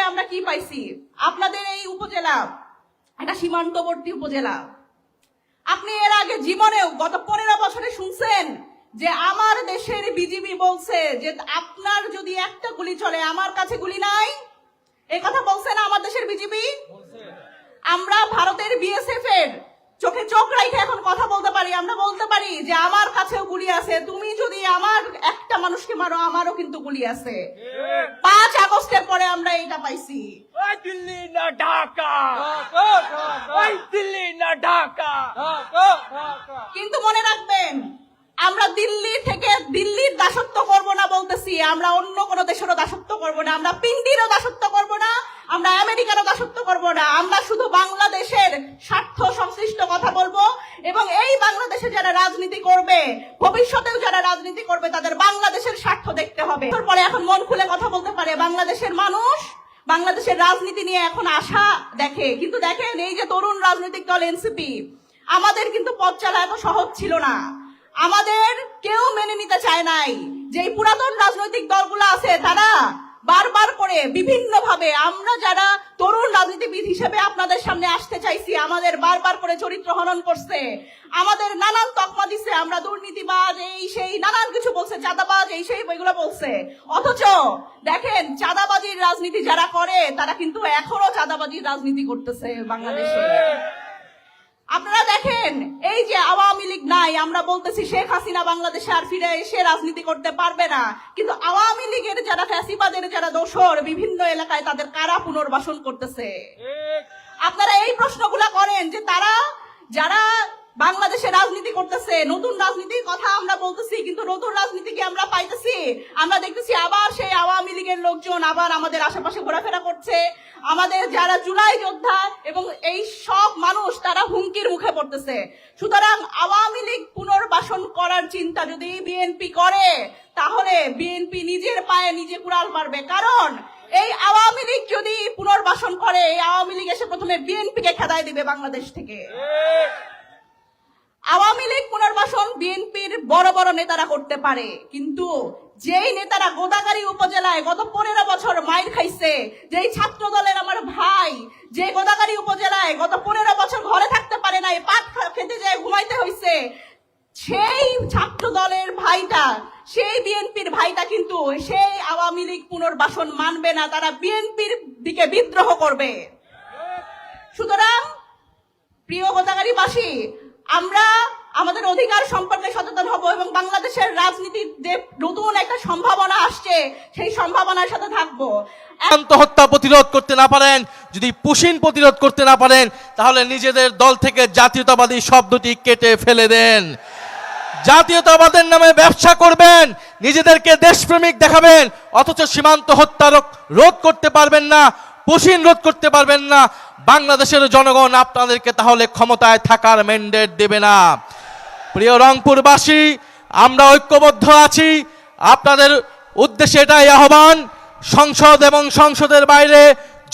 আমরা কি পাইছি? আপনাদের এই উপজেলা একটা সীমান্তবর্তী উপজেলা। আপনি এর আগে জীবনেও গত 15 বছরে শুনছেন যে আমার দেশের বিজিবি বলছে যে আপনার যদি একটা গুলি চলে আমার কাছে গুলি নাই? এই কথা বলছে না আমার দেশের বিজিবি? আমরা ভারতের বিএসএফ এর চোখে চোখ রাখে এখন কথা বলতে পারি। আমরা বলতে পারি যে আমার কাছেও গুলি আছে, তুমি যদি আমার একটা মানুষকে মারো আমারও কিন্তু গুলি আছে। 5 আগস্টের পরে আমরা এটা পাইছি। ওই দিল্লি না ঢাকা, ওই দিল্লি না ঢাকা। কিন্তু মনে রাখবেন, আমরা দিল্লি থেকে দিল্লির দাসত্ব করব না বলতেছি, আমরা অন্য কোনো দেশেরও দাসত্ব করব না, আমরা পিন্ডিরও দাসত্ব করব না, আমরা আমেরিকারও দাসত্ব করব না। আমরা শুধু বাংলাদেশের স্বার্থ সংশ্লিষ্ট কথা বলবো এবং এই বাংলাদেশে যারা রাজনীতি করবে, ভবিষ্যতেও যারা রাজনীতি করবে, তাদের বাংলাদেশের স্বার্থ দেখতে হবে। পরে এখন মন খুলে কথা বলতে পারে বাংলাদেশের মানুষ। বাংলাদেশের রাজনীতি নিয়ে এখন আশা দেখে, কিন্তু দেখেন এই যে তরুণ রাজনৈতিক দল এনসিপি, আমাদের কিন্তু পথ চলা এত সহজ ছিল না। আমাদের কেউ মেনে নিতে চায় নাই যে এই পুরাতন রাজনৈতিক দলগুলো আছে, তারা বারবার করে বিভিন্ন ভাবে, আমরা যারা তরুণ রাজনীতিবিদ হিসেবে আপনাদের সামনে আসতে চাইছি, আমাদের বারবার করে চরিত্র হনন করছে, আমাদের নানান তকমা দিছে, আমরা দুর্নীতিবাজ এই সেই নানান কিছু বলছে, চাঁদাবাজ এই সেই এগুলো বলছে। অথচ দেখেন চাঁদাবাজির রাজনীতি যারা করে তারা কিন্তু এখনো চাঁদাবাজির রাজনীতি করতেছে বাংলাদেশে। আপনারা দেখেন এই যে আওয়ামী লীগ নাই, আমরা বলতেছি শেখ হাসিনা বাংলাদেশে আর ফিরে এসে রাজনীতি করতে পারবে না, কিন্তু আওয়ামী লীগের যারা ফ্যাসিবাদের যারা দোসর বিভিন্ন এলাকায় তাদের কারা পুনর্বাসন করতেছে। আপনারা এই প্রশ্নগুলা করেন যে তারা যারা বাংলাদেশে রাজনীতি করতেছে, নতুন রাজনীতির কথা আমরা বলতেছি, কিন্তু নতুন রাজনীতি কি আমরা পাইতেছি? আমরা দেখতেছি আবার সেই আওয়ামী লীগের লোকজন আবার আমাদের আশেপাশে ঘোরাফেরা করছে। আমাদের যারা জুলাই যোদ্ধা এবং এই সব মানুষ তারা হুমকির মুখে পড়তেছে। সুতরাং আওয়ামী লীগ পুনর্বাসন করার চিন্তা যদি বিএনপি করে, তাহলে বিএনপি নিজের পায়ে নিজে কুড়াল মারবে। কারণ এই আওয়ামী লীগ যদি পুনর্বাসন করে, এই আওয়ামী লীগ এসে প্রথমে বিএনপিকে খেদায় দিবে বাংলাদেশ থেকে। আওয়ামী লীগ পুনর্বাসন বিএনপির বড় বড় নেতারা করতে পারে, কিন্তু যেই নেতারা গোদাগাড়ী উপজেলায় গত 15 বছর মাইর খাইছে, যেই ছাত্র দলের আমার ভাই যে গোদাগাড়ী উপজেলায় গত 15 বছর ঘরে থাকতে পারে নাই, পাট খেতে যায় ঘুমাইতে হইছে, সেই ছাত্র দলের ভাইটা, সেই বিএনপির ভাইটা কিন্তু সেই আওয়ামী লীগ পুনর্বাসন মানবে না, তারা বিএনপির দিকে বিদ্রোহ করবে। সুতরাং প্রিয় গোদাগাড়ীবাসী, আমরা আমাদের অধিকার সম্পর্কে সচেতন হব এবং বাংলাদেশের রাজনীতির যে নতুন একটা সম্ভাবনা আসছে সেই সম্ভাবনার সাথে থাকবো। আত্মহত্যা প্রতিরোধ করতে না পারেন, যদি পুশিন প্রতিরোধ করতে না পারেন, তাহলে নিজেদের দল থেকে জাতীয়তাবাদী শব্দটি কেটে ফেলে দেন। জাতীয়তাবাদের নামে ব্যবসা করবেন, নিজেদেরকে দেশপ্রেমিক দেখাবেন, অথচ সীমান্ত হত্যা রোধ করতে পারবেন না, পুশিন রোধ করতে পারবেন না। বাংলাদেশের জনগণ আপনাদেরকে তাহলে ক্ষমতায় থাকার ম্যান্ডেট দেবে না। প্রিয় রংপুরবাসী, আমরা ঐক্যবদ্ধ আছি। আপনাদের উদ্দেশ্যে এটাই আহ্বান, সংসদ এবং সংসদের বাইরে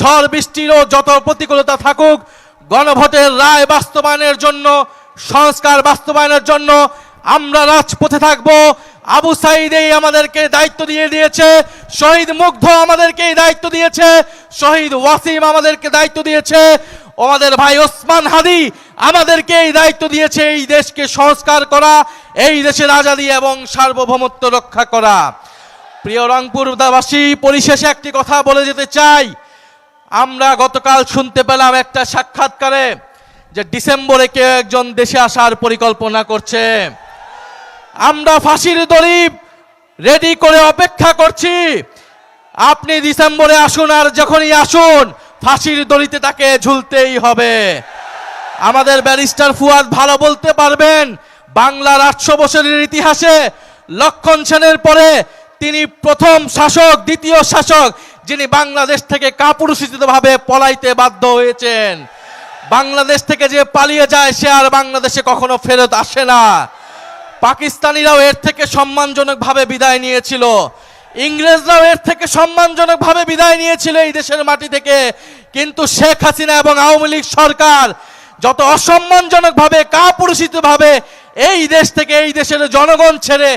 ঝড় বৃষ্টিরও যত প্রতিকূলতা থাকুক, গণভোটের রায় বাস্তবায়নের জন্য, সংস্কার বাস্তবায়নের জন্য আমরা রাজপথে থাকব। আবু সাইদ এই আমাদেরকে দায়িত্ব দিয়ে দিয়েছে, শহীদ মুগ্ধ আমাদেরকে এই দায়িত্ব দিয়েছে, শহীদ ওয়াসিম আমাদেরকে দায়িত্ব দিয়েছে, আমাদের ভাই ওসমান হাদি আমাদেরকে এই দায়িত্ব দিয়েছে এই দেশকে সংস্কার করা, এই দেশের আজাদী এবং সার্বভৌমত্ব রক্ষা করা। প্রিয় রংপুরবাসী, পরিশেষে একটি কথা বলে যেতে চাই। আমরা গতকাল শুনতে পেলাম একটা সাক্ষাৎকারে যে ডিসেম্বরে কেউ একজন দেশে আসার পরিকল্পনা করছে। আমরা ফাঁসির দড়ি রেডি করে অপেক্ষা করছি। আপনি ডিসেম্বরে আসুন, আর যখনই আসুন ফাঁসির দড়িতে তাকে ঝুলতেই হবে। আমাদের ব্যারিস্টার ফুয়াদ ভালো বলতে পারবেন, বাংলার 800 বছরের ইতিহাসে লক্ষণ সেনের পরে তিনি প্রথম শাসক, দ্বিতীয় শাসক যিনি বাংলাদেশ থেকে কাপুরুষিতভাবে পলাইতে বাধ্য হয়েছেন। বাংলাদেশ থেকে যে পালিয়ে যায় সে আর বাংলাদেশে কখনো ফেরত আসে না। পাকিস্তানিরাও এর থেকে সম্মানজনকভাবে বিদায় নিয়েছিল, ইংরেজরাও এর থেকে সম্মানজনকভাবে বিদায় নিয়েছিল এই দেশের মাটি থেকে। কিন্তু শেখ হাসিনা এবং আওয়ামী লীগ সরকার যত অসম্মানজনকভাবে, কাপুরুষিতভাবে এই দেশ থেকে, এই দেশের জনগণ ছেড়ে